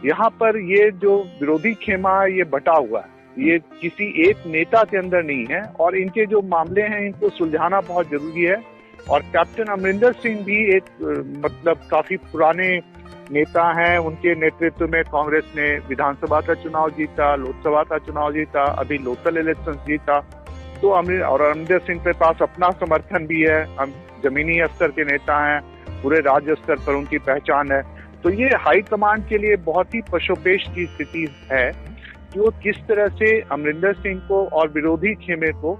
यहाँ पर ये जो विरोधी खेमा ये बटा हुआ है, ये किसी एक नेता के अंदर नहीं है और इनके जो मामले हैं इनको सुलझाना बहुत जरूरी है। और कैप्टन अमरिंदर सिंह भी एक मतलब काफी पुराने नेता हैं, उनके नेतृत्व में कांग्रेस ने विधानसभा का चुनाव जीता, लोकसभा का चुनाव जीता, अभी लोकल इलेक्शन जीता। तो अमरिंदर सिंह के पास अपना समर्थन भी है, जमीनी स्तर के नेता हैं, पूरे राज्य स्तर पर उनकी पहचान है। तो ये हाई कमांड के लिए बहुत ही पशोपेश की स्थिति है कि वो किस तरह से अमरिंदर सिंह को और विरोधी खेमे को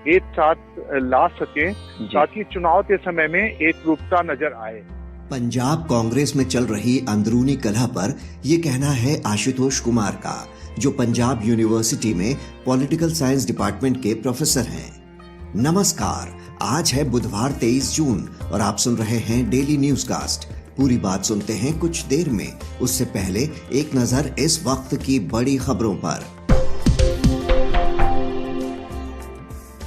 एक साथ ला सके ताकि चुनाव के समय में एक रूपता नजर आए। पंजाब कांग्रेस में चल रही अंदरूनी कलह पर ये कहना है आशुतोष कुमार का, जो पंजाब यूनिवर्सिटी में पॉलिटिकल साइंस डिपार्टमेंट के प्रोफेसर हैं। नमस्कार, आज है बुधवार 23 जून और आप सुन रहे हैं डेली न्यूज कास्ट। पूरी बात सुनते हैं कुछ देर में, उससे पहले एक नजर इस वक्त की बड़ी खबरों पर।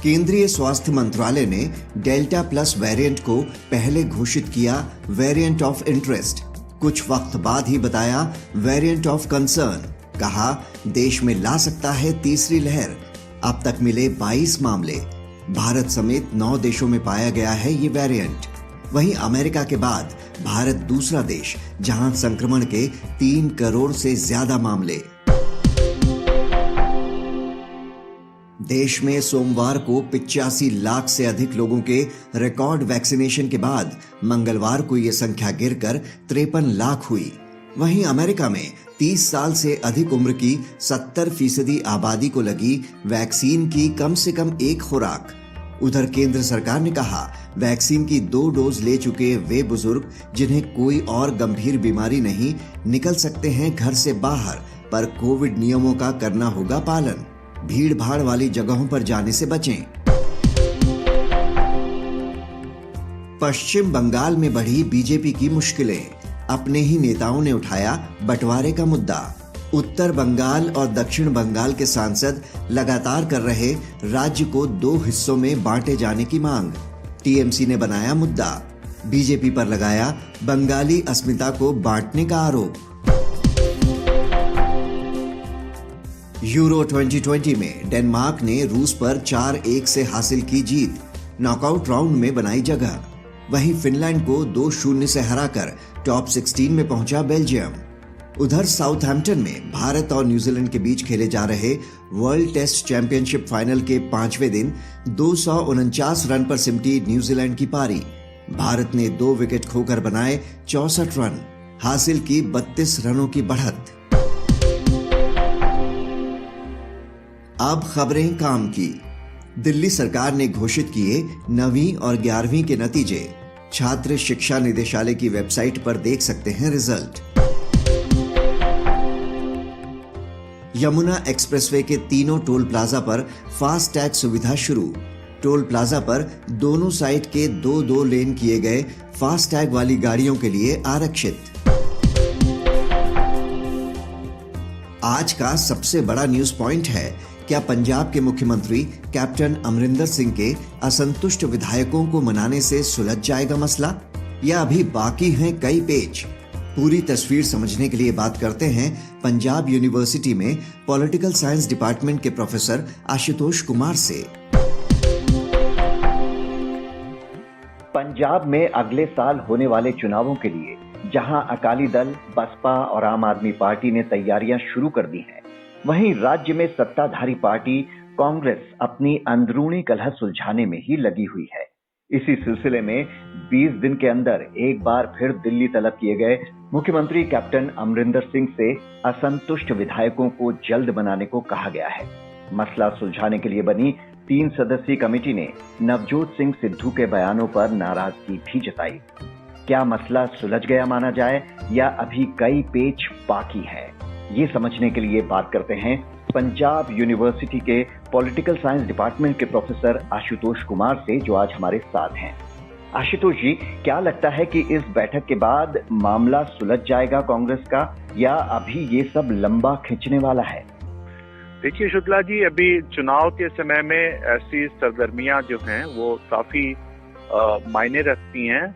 केंद्रीय स्वास्थ्य मंत्रालय ने डेल्टा प्लस वेरिएंट को पहले घोषित किया वेरिएंट ऑफ इंटरेस्ट, कुछ वक्त बाद ही बताया वेरिएंट ऑफ कंसर्न। कहा देश में ला सकता है तीसरी लहर। अब तक मिले 22 मामले, भारत समेत 9 देशों में पाया गया है ये वेरिएंट। वहीं अमेरिका के बाद भारत दूसरा देश जहां संक्रमण के 3 करोड़ से ज्यादा मामले। देश में सोमवार को 85 लाख से अधिक लोगों के रिकॉर्ड वैक्सीनेशन के बाद मंगलवार को यह संख्या गिरकर 53 लाख हुई। वहीं अमेरिका में 30 साल से अधिक उम्र की 70% आबादी को लगी वैक्सीन की कम से कम एक खुराक। उधर केंद्र सरकार ने कहा वैक्सीन की 2 डोज ले चुके वे बुजुर्ग जिन्हें कोई और गंभीर बीमारी नहीं निकल सकते हैं घर से बाहर, पर कोविड नियमों का करना होगा पालन। भीड़ भाड़ वाली जगहों पर जाने से बचें। पश्चिम बंगाल में बढ़ी बीजेपी की मुश्किलें, अपने ही नेताओं ने उठाया बंटवारे का मुद्दा। उत्तर बंगाल और दक्षिण बंगाल के सांसद लगातार कर रहे राज्य को 2 हिस्सों में बांटे जाने की मांग। टीएमसी ने बनाया मुद्दा, बीजेपी पर लगाया बंगाली अस्मिता को बांटने का आरोप। यूरो 2020 में डेनमार्क ने रूस पर 4-1 से हासिल की जीत, नॉकआउट राउंड में बनाई जगह। वहीं फिनलैंड को 2-0 से हराकर टॉप 16 में पहुंचा बेल्जियम। उधर साउथहैम्पटन में भारत और न्यूजीलैंड के बीच खेले जा रहे वर्ल्ड टेस्ट चैंपियनशिप फाइनल के 5वें दिन 249 रन पर सिमटी न्यूजीलैंड की पारी। भारत ने 2 विकेट खोकर बनाए 64 रन, हासिल की 32 रनों की बढ़त। अब खबरें काम की। दिल्ली सरकार ने घोषित किए 9वीं और 11वीं के नतीजे। छात्र शिक्षा निदेशालय की वेबसाइट पर देख सकते हैं रिजल्ट। यमुना एक्सप्रेसवे के तीनों टोल प्लाजा पर फास्ट टैग सुविधा शुरू। टोल प्लाजा पर दोनों साइड के 2-2 लेन किए गए फास्ट टैग वाली गाड़ियों के लिए आरक्षित। आज का सबसे बड़ा न्यूज पॉइंट है, क्या पंजाब के मुख्यमंत्री कैप्टन अमरिंदर सिंह के असंतुष्ट विधायकों को मनाने से सुलझ जाएगा मसला, या अभी बाकी हैं कई पेच? पूरी तस्वीर समझने के लिए बात करते हैं पंजाब यूनिवर्सिटी में पॉलिटिकल साइंस डिपार्टमेंट के प्रोफेसर आशुतोष कुमार से। पंजाब में अगले साल होने वाले चुनावों के लिए जहां अकाली दल, बसपा और आम आदमी पार्टी ने तैयारियां शुरू कर दी हैं, वहीं राज्य में सत्ताधारी पार्टी कांग्रेस अपनी अंदरूनी कलह सुलझाने में ही लगी हुई है। इसी सिलसिले में 20 दिन के अंदर एक बार फिर दिल्ली तलब किए गए मुख्यमंत्री कैप्टन अमरिंदर सिंह से असंतुष्ट विधायकों को जल्द बनाने को कहा गया है। मसला सुलझाने के लिए बनी 3 सदस्यीय कमेटी ने नवजोत सिंह सिद्धू के बयानों पर नाराजगी भी जताई। क्या मसला सुलझ गया माना जाए या अभी कई पेच बाकी है, ये समझने के लिए बात करते हैं पंजाब यूनिवर्सिटी के पॉलिटिकल साइंस डिपार्टमेंट के प्रोफेसर आशुतोष कुमार से, जो आज हमारे साथ हैं। आशुतोष जी, क्या लगता है कि इस बैठक के बाद मामला सुलझ जाएगा कांग्रेस का, या अभी ये सब लंबा खींचने वाला है? देखिए शुक्ला जी, अभी चुनाव के समय में ऐसी सरगर्मियां जो हैं वो काफी मायने रखती हैं।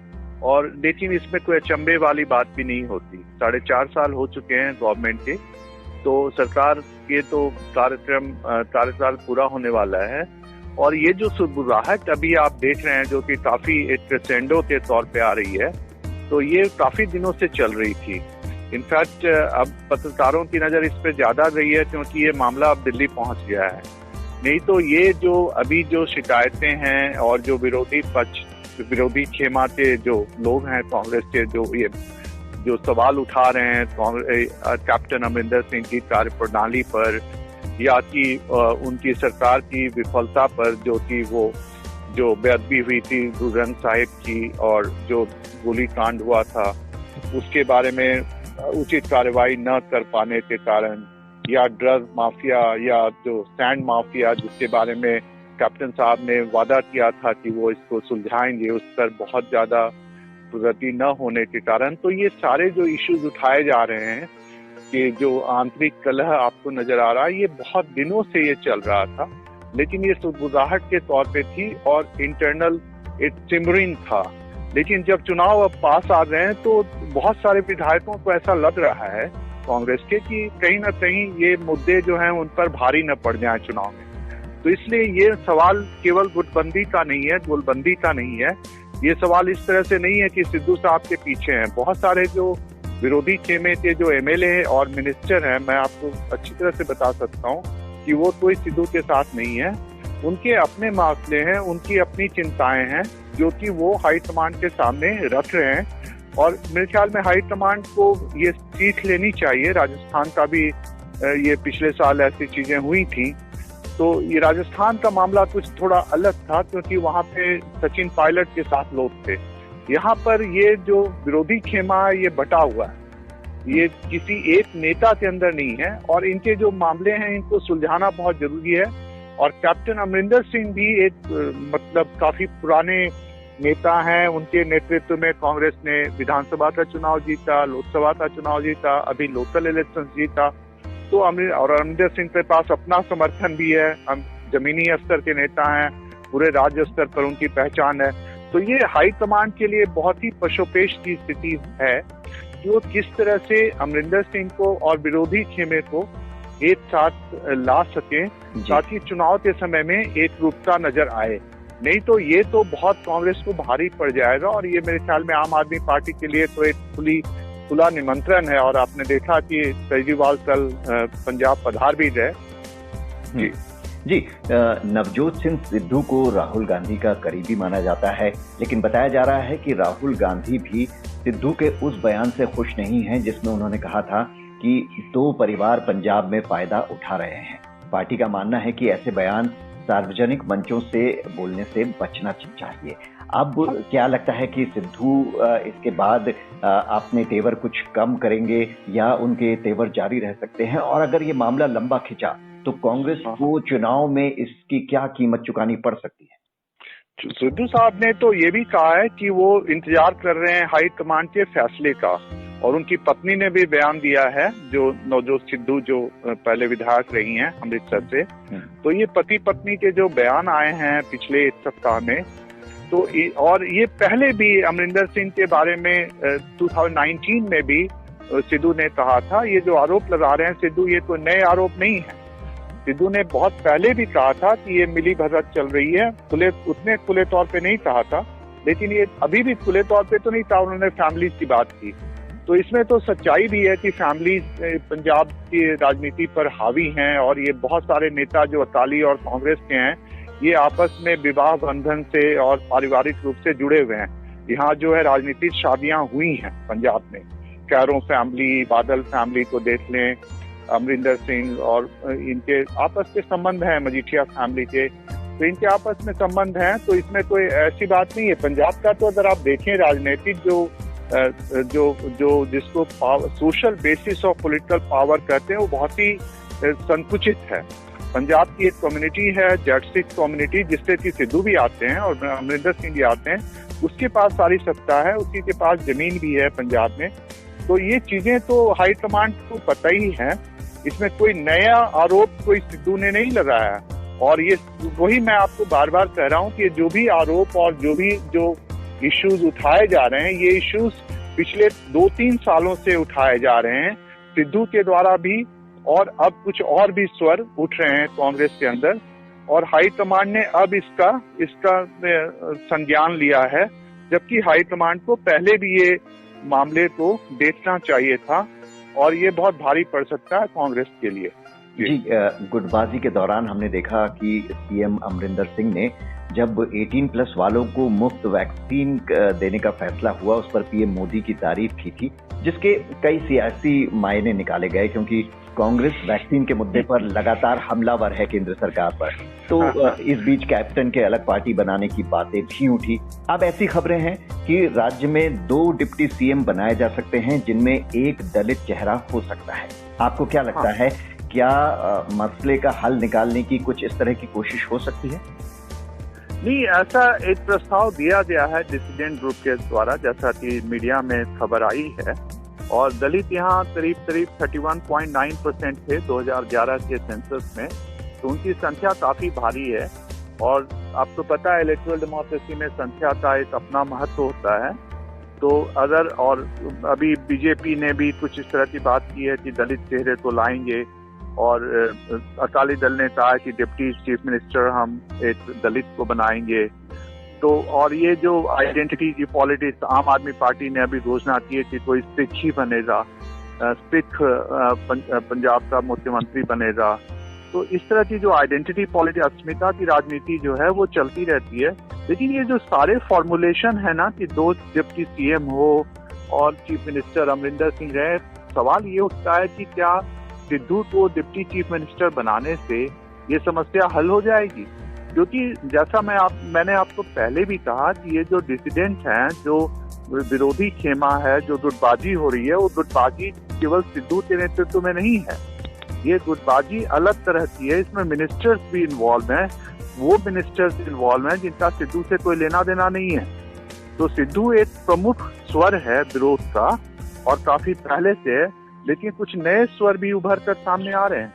और लेकिन इसमें कोई अचंभे वाली बात भी नहीं होती। 4.5 साल हो चुके हैं गवर्नमेंट के, तो सरकार के तो कार्यकाल पूरा होने वाला है। और ये जो सुरबुराहट अभी आप देख रहे हैं जो कि काफी एक क्रेसेंडो के तौर पे आ रही है, तो ये काफी दिनों से चल रही थी। इनफैक्ट अब पत्रकारों की नजर इस पे ज्यादा रही है क्योंकि ये मामला अब दिल्ली पहुंच गया है। नहीं तो ये जो अभी जो शिकायतें हैं और जो विरोधी खेमा के जो लोग हैं कांग्रेस के, जो सवाल उठा रहे हैं कैप्टन अमरिंदर सिंह की कार्यप्रणाली पर या कि उनकी सरकार की विफलता पर, जो कि वो जो बेअदबी हुई थी गुरु ग्रंथ साहिब की और जो गोली कांड हुआ था उसके बारे में उचित कार्रवाई न कर पाने के कारण, या ड्रग माफिया या जो सैंड माफिया जिसके बारे में कैप्टन साहब ने वादा किया था कि वो इसको सुलझाएंगे, उस पर बहुत ज्यादा प्रगति न होने के कारण, तो ये सारे जो इश्यूज उठाए जा रहे हैं कि जो आंतरिक कलह आपको नजर आ रहा है, ये बहुत दिनों से ये चल रहा था, लेकिन ये सुरबुराहट के तौर पे थी और इंटरनल एक सिमरिन था। लेकिन जब चुनाव अब पास आ रहे हैं तो बहुत सारे विधायकों को ऐसा लग रहा है कांग्रेस के कि कहीं ना कहीं ये मुद्दे जो हैं उन पर भारी न पड़ जाए चुनाव में। तो इसलिए ये सवाल केवल गुटबंदी का नहीं है, गोलबंदी का नहीं है। ये सवाल इस तरह से नहीं है कि सिद्धू साहब के पीछे हैं। बहुत सारे जो विरोधी खेमे के जो एमएलए और मिनिस्टर हैं, मैं आपको अच्छी तरह से बता सकता हूँ कि वो कोई सिद्धू के साथ नहीं है। उनके अपने मसले हैं, उनकी अपनी चिंताएं हैं जो कि वो हाईकमान के सामने रख रहे हैं। और मेरे ख्याल में हाईकमान को ये सीख लेनी चाहिए। राजस्थान का भी ये पिछले साल ऐसी चीजें हुई थी, तो ये राजस्थान का मामला कुछ थोड़ा अलग था क्योंकि वहाँ पे सचिन पायलट के साथ लोग थे। यहाँ पर ये जो विरोधी खेमा है ये बटा हुआ है, ये किसी एक नेता के अंदर नहीं है और इनके जो मामले हैं इनको सुलझाना बहुत जरूरी है। और कैप्टन अमरिंदर सिंह भी एक मतलब काफी पुराने नेता हैं। उनके नेतृत्व में कांग्रेस ने विधानसभा का चुनाव जीता, लोकसभा का चुनाव जीता, अभी लोकल इलेक्शन जीता। तो अमरिंदर सिंह के पास अपना समर्थन भी है, जमीनी स्तर के नेता हैं, पूरे राज्य स्तर पर उनकी पहचान है। तो ये हाईकमान के लिए बहुत ही पशोपेश की स्थिति है कि वो किस तरह से अमरिंदर सिंह को और विरोधी खेमे को एक साथ ला सके ताकि चुनाव के समय में एक रूपता नजर आए। नहीं तो ये तो बहुत कांग्रेस को भारी पड़ जाएगा और ये मेरे ख्याल में आम आदमी पार्टी के लिए तो एक खुला निमंत्रण है। और आपने देखा कि केजरीवाल कल पंजाब पधार भी गए। जी, नवजोत सिंह सिद्धू को राहुल गांधी का करीबी माना जाता है, लेकिन बताया जा रहा है कि राहुल गांधी भी सिद्धू के उस बयान से खुश नहीं हैं जिसमें उन्होंने कहा था कि 2 परिवार पंजाब में फायदा उठा रहे हैं। पार्टी का मानना है कि ऐसे बयान सार्वजनिक मंचों से बोलने से बचना चाहिए। अब क्या लगता है कि सिद्धू इसके बाद अपने तेवर कुछ कम करेंगे या उनके तेवर जारी रह सकते हैं? और अगर ये मामला लंबा खिंचा तो कांग्रेस को चुनाव में इसकी क्या कीमत चुकानी पड़ सकती है? सिद्धू साहब ने तो ये भी कहा है कि वो इंतजार कर रहे हैं हाई कमांड के फैसले का, और उनकी पत्नी ने भी बयान दिया है, जो नवजोत सिद्धू जो पहले विधायक रही हैं अमृतसर से। तो ये पति पत्नी के जो बयान आए हैं पिछले 1 सप्ताह में, तो और ये पहले भी अमरिंदर सिंह के बारे में 2019 में भी सिद्धू ने कहा था। ये जो आरोप लगा रहे हैं सिद्धू, ये कोई नए आरोप नहीं है। सिद्धू ने बहुत पहले भी कहा था कि ये मिली भगत चल रही है, उतने खुले तौर पे नहीं कहा था, लेकिन ये अभी भी खुले तौर पे तो नहीं था। उन्होंने फैमिलीज की बात की, तो इसमें तो सच्चाई भी है कि फैमिलीज पंजाब की राजनीति पर हावी हैं और ये बहुत सारे नेता जो अकाली और कांग्रेस के हैं ये आपस में विवाह बंधन से और पारिवारिक रूप से जुड़े हुए हैं। यहाँ जो है राजनीतिक शादियां हुई हैं पंजाब में। कैरों फैमिली, बादल फैमिली को देख लें, अमरिंदर सिंह और इनके आपस के संबंध हैं, मजीठिया फैमिली के, तो इनके आपस में संबंध हैं। तो इसमें कोई ऐसी बात नहीं है। पंजाब का तो अगर आप देखें राजनीतिक जो जिसको social basis of political power कहते हैं वो बहुत ही संकुचित है। पंजाब की एक कम्युनिटी है जट सिख कम्युनिटी, जिससे कि सिद्धू भी आते हैं और अमरिंदर सिंह भी आते हैं। उसके पास सारी सत्ता है, उसी के पास जमीन भी है पंजाब में। तो ये चीजें तो हाईकमांड को पता ही है। इसमें कोई नया आरोप कोई सिद्धू ने नहीं लगाया। और ये वही मैं आपको बार बार कह रहा हूँ कि जो भी आरोप और जो इश्यूज उठाए जा रहे हैं, ये इश्यूज पिछले 2-3 सालों से उठाए जा रहे हैं सिद्धू के द्वारा भी, और अब कुछ और भी स्वर उठ रहे हैं कांग्रेस के अंदर, और हाईकमान ने अब इसका संज्ञान लिया है, जबकि हाईकमान को पहले भी ये मामले को देखना चाहिए था, और ये बहुत भारी पड़ सकता है कांग्रेस के लिए। जी, गुटबाजी के दौरान हमने देखा कि सीएम अमरिंदर सिंह ने जब 18+ वालों को मुफ्त वैक्सीन देने का फैसला हुआ, उस पर पीएम मोदी की तारीफ की थी, जिसके कई सियासी मायने निकाले गए, क्योंकि कांग्रेस वैक्सीन के मुद्दे पर लगातार हमलावर है केंद्र सरकार पर। तो इस बीच कैप्टन के अलग पार्टी बनाने की बातें भी उठी। अब ऐसी खबरें हैं कि राज्य में 2 डिप्टी सीएम बनाए जा सकते हैं, जिनमें एक दलित चेहरा हो सकता है। आपको क्या लगता है, क्या मसले का हल निकालने की कुछ इस तरह की कोशिश हो सकती है? नहीं, ऐसा एक प्रस्ताव दिया गया है डिसिडेंट ग्रुप के द्वारा, जैसा कि मीडिया में खबर आई है, और दलित यहाँ करीब 31.9% थे 2011 के सेंसस में, तो उनकी संख्या काफी भारी है। और आपको पता है इलेक्टोरल डेमोक्रेसी में संख्या का एक अपना महत्व होता है। तो अगर, और अभी बीजेपी ने भी कुछ इस तरह की बात की है कि दलित चेहरे तो लाएंगे, और अकाली दल ने कहा कि डिप्टी चीफ मिनिस्टर हम एक दलित को बनाएंगे। तो और ये जो आइडेंटिटी की पॉलिटिक्स, आम आदमी पार्टी ने अभी घोषणा की है कि कोई सिख ही बनेगा, सिख पंजाब का मुख्यमंत्री बनेगा। तो इस तरह की जो आइडेंटिटी पॉलिटिक्स, अस्मिता की राजनीति जो है वो चलती रहती है। लेकिन ये जो सारे फॉर्मुलेशन है ना कि 2 डिप्टी सीएम हो और चीफ मिनिस्टर अमरिंदर सिंह रहे, सवाल ये उठता है कि क्या सिद्धू को डिप्टी चीफ मिनिस्टर बनाने से ये समस्या हल हो जाएगी? क्योंकि जैसा मैंने आपको पहले भी कहा कि ये जो डिसिडेंट हैं, जो विरोधी खेमा है, जो गुटबाजी हो रही है, वो गुटबाजी केवल सिद्धू के नेतृत्व में नहीं है। ये गुटबाजी अलग तरह की है, इसमें मिनिस्टर्स भी इन्वॉल्व हैं, वो मिनिस्टर्स इन्वॉल्व हैं जिनका सिद्धू से कोई लेना देना नहीं है। तो सिद्धू एक प्रमुख स्वर है विरोध का, और काफी पहले से है, लेकिन कुछ नए स्वर भी उभर कर सामने आ रहे हैं।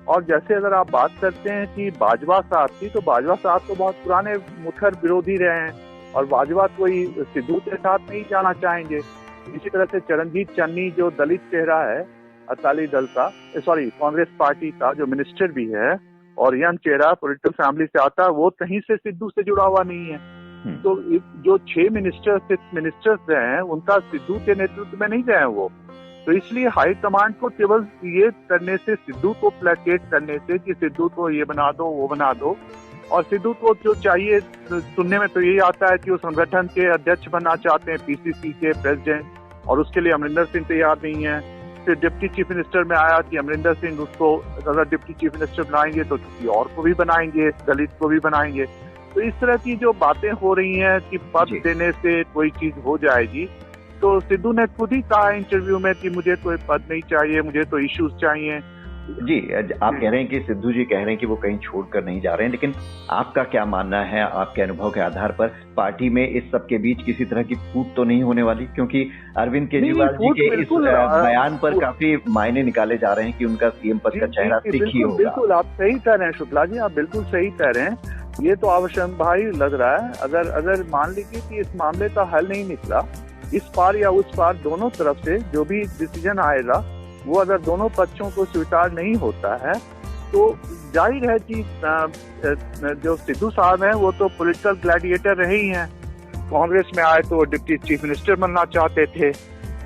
और जैसे अगर आप बात करते हैं कि बाजवा साहब की, तो बाजवा साहब तो बहुत पुराने मुखर विरोधी रहे हैं, और बाजवा कोई सिद्धू के साथ नहीं जाना चाहेंगे। इसी तरह से चरणजीत चन्नी जो दलित चेहरा है अकाली दल का, कांग्रेस पार्टी का, जो मिनिस्टर भी है और यंग चेहरा पॉलिटिकल फैमिली से आता है, वो कहीं से सिद्धू से जुड़ा हुआ नहीं है। तो जो 6 मिनिस्टर्स रहे हैं, उनका सिद्धू के नेतृत्व में नहीं रहे वो। तो इसलिए हाईकमांड को केवल ये करने से, सिद्धू को प्लेकेट करने से कि सिद्धू को ये बना दो, वो बना दो, और सिद्धू को जो चाहिए सुनने में तो यही आता है कि वो संगठन के अध्यक्ष बनना चाहते हैं, पीसीसी के प्रेसिडेंट, और उसके लिए अमरिंदर सिंह तैयार नहीं है। फिर डिप्टी चीफ मिनिस्टर में आया कि अमरिंदर सिंह उसको अगर डिप्टी चीफ मिनिस्टर बनाएंगे तो किसी और को भी बनाएंगे, दलित को भी बनाएंगे। तो इस तरह की जो बातें हो रही हैं कि पद देने से कोई चीज हो जाएगी, तो सिद्धू ने खुद ही कहा इंटरव्यू में कि मुझे कोई पद नहीं चाहिए, मुझे तो इश्यूज चाहिए। जी, आप कह रहे हैं कि सिद्धू जी कह रहे हैं कि वो कहीं छोड़कर नहीं जा रहे हैं, लेकिन आपका क्या मानना है, आपके अनुभव के आधार पर, पार्टी में इस सब के बीच किसी तरह की फूट तो नहीं होने वाली? क्योंकि अरविंद केजरीवाल जी के इस बयान पर काफी मायने निकाले जा रहे हैं कि उनका सीएम पद का चेहरा सिख ही होगा। बिल्कुल आप सही कह रहे हैं शुक्ला जी, आप बिल्कुल सही कह रहे हैं। ये तो आवश्यक भाई लग रहा है। अगर मान लीजिए कि इस मामले का हल नहीं निकला, इस पार या उस पार दोनों तरफ से जो भी डिसीजन आएगा, वो अगर दोनों पक्षों को स्वीकार नहीं होता है, तो जाहिर है कि जो सिद्धू साहब हैं वो तो पॉलिटिकल ग्लैडिएटर रहे ही हैं। कांग्रेस में आए तो वो डिप्टी चीफ मिनिस्टर बनना चाहते थे,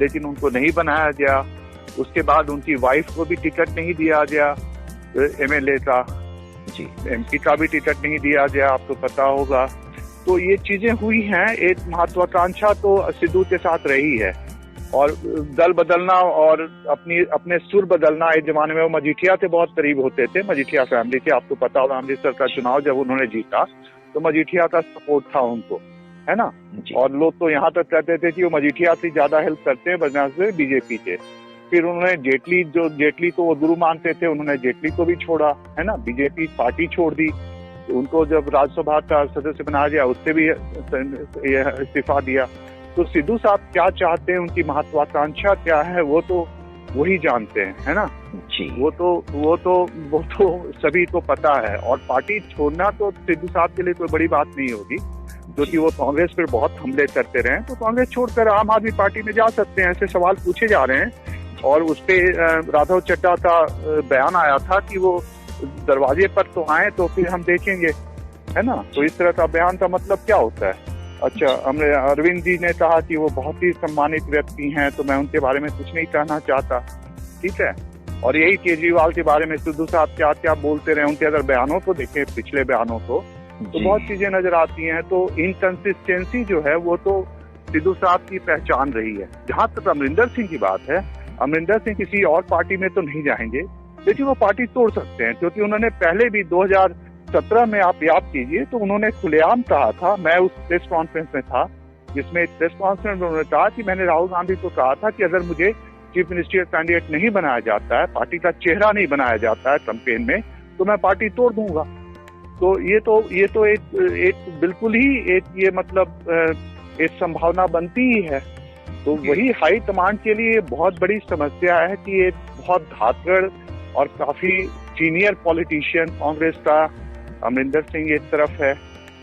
लेकिन उनको नहीं बनाया गया। उसके बाद उनकी वाइफ को भी टिकट नहीं दिया गया, एमएलए का, एमपी का भी टिकट नहीं दिया गया, आपको पता होगा। तो ये चीजें हुई हैं। एक महत्वाकांक्षा तो सिद्धू के साथ रही है, और दल बदलना और अपने सुर बदलना। एक जमाने में वो मजीठिया से बहुत करीब होते थे, मजीठिया फैमिली से, आपको पता होगा अमृतसर का चुनाव जब उन्होंने जीता तो मजीठिया का सपोर्ट था उनको, है ना। और लोग तो यहाँ तक कहते थे कि वो मजीठिया से ज्यादा हेल्प करते हैं बदनसीब बीजेपी के। फिर उन्होंने जेटली को वो गुरु मानते थे, उन्होंने जेटली को भी छोड़ा, है ना, बीजेपी पार्टी छोड़ दी। उनको जब राज्यसभा का सदस्य बनाया गया, उससे भी इस्तीफा दिया। तो सिद्धू साहब क्या चाहते हैं, उनकी महत्वाकांक्षा क्या है, वो तो वही जानते हैं, है ना जी। वो तो सभी को पता है। और पार्टी छोड़ना तो सिद्धू साहब के लिए कोई बड़ी बात नहीं होगी। क्योंकि वो कांग्रेस पर बहुत हमले करते रहे, तो कांग्रेस छोड़कर आम आदमी पार्टी में जा सकते हैं। ऐसे सवाल पूछे जा रहे हैं। और उस पे राघव चड्ढा का बयान आया था कि वो दरवाजे पर तो आए तो फिर हम देखेंगे, है ना। तो इस तरह का बयान का मतलब क्या होता है? अच्छा, अरविंद जी ने कहा कि वो बहुत ही सम्मानित व्यक्ति हैं, तो मैं उनके बारे में कुछ नहीं कहना चाहता, ठीक है। और यही केजरीवाल के बारे में सिद्धू साहब क्या क्या बोलते रहे, उनके अगर बयानों को देखें, पिछले बयानों को, तो बहुत चीजें नजर आती हैं। तो इनकंसिस्टेंसी जो है वो तो सिद्धू साहब की पहचान रही है। जहां तक अमरिंदर सिंह की बात है, अमरिंदर सिंह किसी और पार्टी में तो नहीं जाएंगे, लेकिन वो पार्टी तोड़ सकते हैं, क्योंकि उन्होंने पहले भी 2017 में, आप याद कीजिए, तो उन्होंने खुलेआम कहा था, मैं उस प्रेस कॉन्फ्रेंस में था जिसमें प्रेस कॉन्फ्रेंस में उन्होंने कहा कि मैंने राहुल गांधी को कहा था कि अगर मुझे चीफ मिनिस्टर कैंडिडेट नहीं बनाया जाता है, पार्टी का चेहरा नहीं बनाया जाता है कैंपेन में, तो मैं पार्टी तोड़ दूंगा। तो ये तो एक बिल्कुल ही एक ये मतलब एक संभावना बनती ही है। तो वही हाई कमांड के लिए बहुत बड़ी समस्या है कि ये बहुत धाकड़ और काफी सीनियर पॉलिटिशियन कांग्रेस का अमरिंदर सिंह एक तरफ है,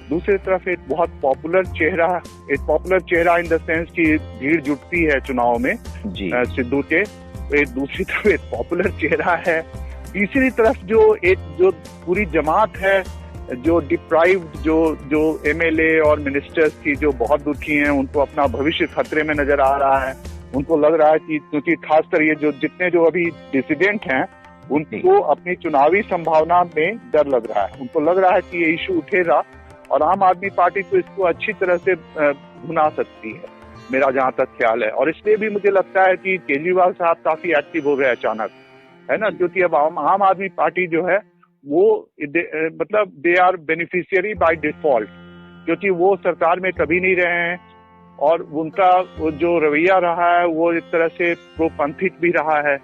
दूसरी तरफ एक बहुत पॉपुलर चेहरा इन द सेंस की भीड़ जुटती है चुनाव में सिद्धू के, एक दूसरी तरफ एक पॉपुलर चेहरा है, तीसरी तरफ जो पूरी जमात है, जो डिप्राइव्ड जो एमएलए और मिनिस्टर्स की जो बहुत दुखी हैं, उनको अपना भविष्य खतरे में नजर आ रहा है। उनको लग रहा है कि क्योंकि खासकर ये जितने अभी डिसिडेंट हैं, उनको अपनी चुनावी संभावना में डर लग रहा है। उनको लग रहा है कि ये इशू उठेगा और आम आदमी पार्टी को इसको अच्छी तरह से भुना सकती है, मेरा जहां तक ख्याल है। और इसलिए भी मुझे लगता है कि केजरीवाल साहब काफी एक्टिव हो गए अचानक, है ना, क्योंकि अब आम आदमी पार्टी जो है वो मतलब they are beneficiary by default, क्योंकि वो सरकार में कभी नहीं रहे हैं और उनका जो रवैया रहा है वो एक तरह से प्रोपंथिक भी रहा है।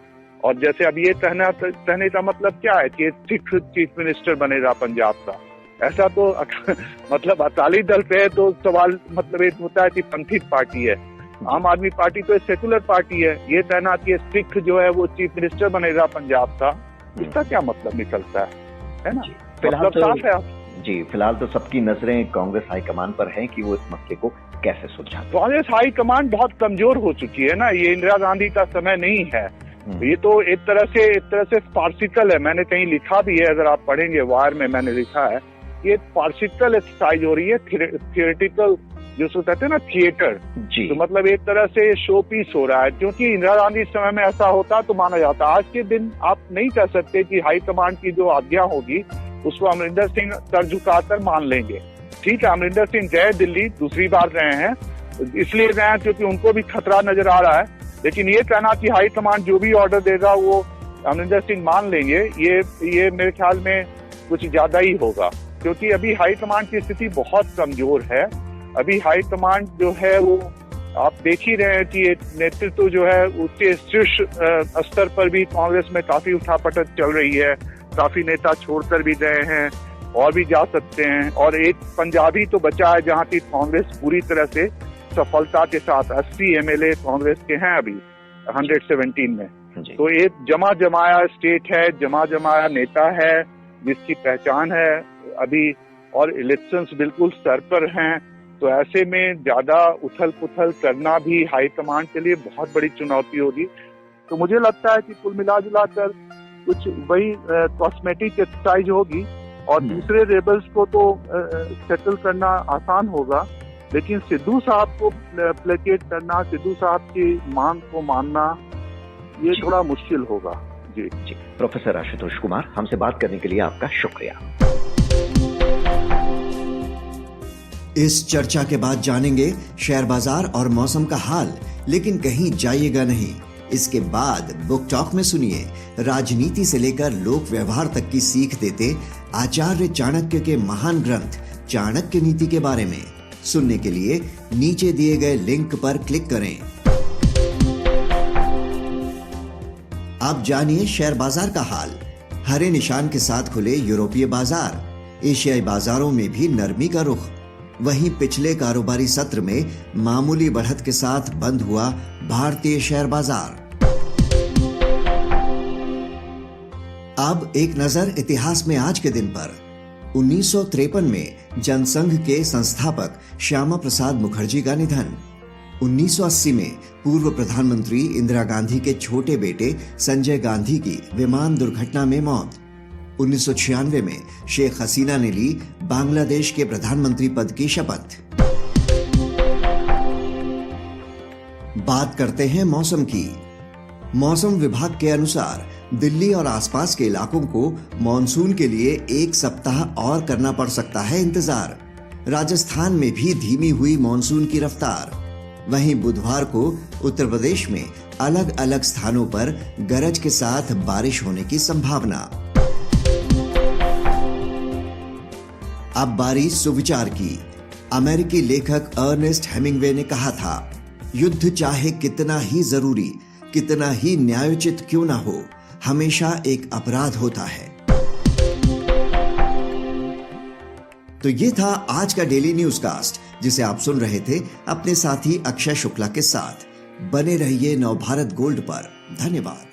और जैसे अब ये कहने का मतलब क्या है कि सिख चीफ मिनिस्टर बनेगा पंजाब का, ऐसा तो मतलब अकाली दल पे है, तो सवाल मतलब एक होता है कि पंथिक पार्टी है। आम आदमी पार्टी तो एक सेकुलर पार्टी है। ये कहना कि सिख जो है वो चीफ मिनिस्टर बनेगा पंजाब का, इसका क्या मतलब निकलता है ना। फिलहाल तो साफ है फिलहाल तो सबकी नजरें कांग्रेस हाईकमान पर हैं कि वो इस मसले को कैसे सुलझा। कांग्रेस हाईकमान बहुत कमजोर हो चुकी है ना, ये इंदिरा गांधी का समय नहीं है। ये तो एक तरह से फार्सिकल है। मैंने कहीं लिखा भी है, अगर आप पढ़ेंगे वायर में मैंने लिखा है, ये फार्सिकल एक्सरसाइज हो रही है, थियोरेटिकल जिसको कहते हैं ना थिएटर, तो मतलब एक तरह से शो पीस हो रहा है। क्योंकि इंदिरा गांधी समय में ऐसा होता तो माना जाता, आज के दिन आप नहीं कह सकते कि हाई कमांड की जो आज्ञा होगी उसको अमरिंदर सिंह सर झुकाकर मान लेंगे। ठीक है, अमरिंदर सिंह गए दिल्ली, दूसरी बार रहे हैं, इसलिए गए हैं क्योंकि उनको भी खतरा नजर आ रहा है, लेकिन ये कहना कि हाई कमांड जो भी ऑर्डर देगा वो अमरिंदर सिंह मान लेंगे, ये मेरे ख्याल में कुछ ज्यादा ही होगा। क्योंकि अभी हाई कमांड की स्थिति बहुत कमजोर है। अभी हाई कमांड जो है वो आप देख ही रहे हैं कि नेतृत्व जो है उसके शीर्ष स्तर पर भी कांग्रेस में काफी उठापटक चल रही है। काफी नेता छोड़कर भी गए हैं और भी जा सकते हैं। और एक पंजाबी तो बचा है जहां की कांग्रेस पूरी तरह से सफलता के साथ 80 एमएलए कांग्रेस के हैं अभी 117 में। तो एक जमा जमाया स्टेट है, जमा जमाया नेता है जिसकी पहचान है अभी, और इलेक्शंस बिल्कुल सर पर हैं। तो ऐसे में ज्यादा उथल पुथल करना भी हाई कमांड के लिए बहुत बड़ी चुनौती होगी। तो मुझे लगता है कि कुल मिला जुला कर कुछ वही कॉस्मेटिक एक्सरसाइज होगी और दूसरे रेबल्स को तो सेटल करना आसान होगा, लेकिन सिद्धू साहब को प्लेकेट करना, सिद्धू साहब की मांग को मानना, ये थोड़ा मुश्किल होगा। जी। प्रोफेसर आशुतोष कुमार, हमसे बात करने के लिए आपका शुक्रिया। इस चर्चा के बाद जानेंगे शेयर बाजार और मौसम का हाल, लेकिन कहीं जाइएगा नहीं। इसके बाद बुक टॉक में सुनिए राजनीति से लेकर लोक व्यवहार तक की सीख देते आचार्य चाणक्य के महान ग्रंथ चाणक्य नीति के बारे में। सुनने के लिए नीचे दिए गए लिंक पर क्लिक करें। अब जानिए शेयर बाजार का हाल। हरे निशान के साथ खुले यूरोपीय बाजार, एशियाई बाजारों में भी नरमी का रुख। वहीं पिछले कारोबारी सत्र में मामूली बढ़त के साथ बंद हुआ भारतीय शेयर बाजार। अब एक नजर इतिहास में आज के दिन पर। 1953 में जनसंघ के संस्थापक श्यामा प्रसाद मुखर्जी का निधन। 1980 में पूर्व प्रधानमंत्री इंदिरा गांधी के छोटे बेटे संजय गांधी की विमान दुर्घटना में मौत। 1996 में शेख हसीना ने ली बांग्लादेश के प्रधानमंत्री पद की शपथ। बात करते हैं मौसम की। मौसम विभाग के अनुसार दिल्ली और आसपास के इलाकों को मॉनसून के लिए 1 सप्ताह और करना पड़ सकता है इंतजार। राजस्थान में भी धीमी हुई मॉनसून की रफ्तार। वहीं बुधवार को उत्तर प्रदेश में अलग अलग स्थानों पर गरज के साथ बारिश होने की संभावना। अब बारी सुविचार की। अमेरिकी लेखक अर्नेस्ट हेमिंगवे ने कहा था, युद्ध चाहे कितना ही जरूरी, कितना ही न्यायोचित क्यों ना हो, हमेशा एक अपराध होता है। तो ये था आज का डेली न्यूज कास्ट, जिसे आप सुन रहे थे अपने साथी अक्षय शुक्ला के साथ। बने रहिए नवभारत गोल्ड पर। धन्यवाद।